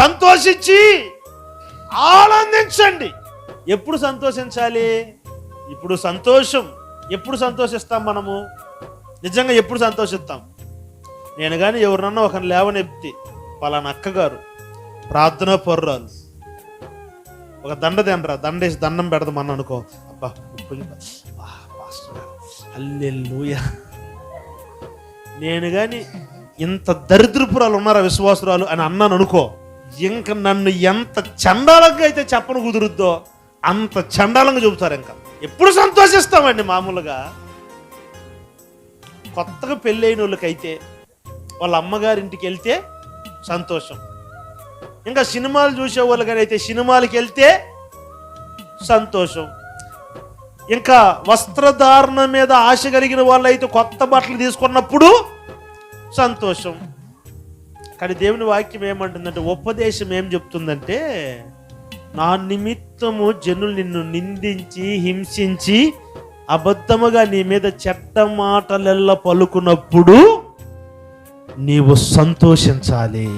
సంతోషించి ఆనందించండి. ఎప్పుడు సంతోషించాలి? ఇప్పుడు సంతోషం. ఎప్పుడు సంతోషిస్తాం మనము? నిజంగా ఎప్పుడు సంతోషిస్తాం? నేను కానీ ఎవరినన్నా ఒకరిని లేవనెత్తి, పలానా అక్కగారు ప్రార్థనా పర్రాలు, ఒక దండేసి దండం పెడదామని అనుకో, అబ్బా హల్లెలూయా. నేను కానీ ఇంత దరిద్రపురాలు ఉన్నారా విశ్వాసురాలు అని అన్నాను అనుకో, ఇంక నన్ను ఎంత చండాలంగా అయితే చెప్పను కుదురుద్దో అంత చండాలంగా చెబుతారు. ఇంకా ఎప్పుడు సంతోషిస్తామండి? మామూలుగా కొత్తగా పెళ్ళైన వాళ్ళకైతే వాళ్ళ అమ్మగారింటికి వెళ్తే సంతోషం. ఇంకా సినిమాలు చూసే వాళ్ళకైతే సినిమాలకి వెళ్తే సంతోషం. ఇంకా వస్త్రధారణ మీద ఆశ కలిగిన వాళ్ళైతే కొత్త బట్టలు తీసుకున్నప్పుడు సంతోషం. కానీ దేవుని వాక్యం ఏమంటుందంటే, ఉపదేశం ఏం చెప్తుందంటే, నా నిమిత్తము జనులు నిన్ను నిందించి హింసించి అబద్ధముగా నీ మీద చెడ్డ మాటలెల్ల పలుకున్నప్పుడు నీవు సంతోషించాలి.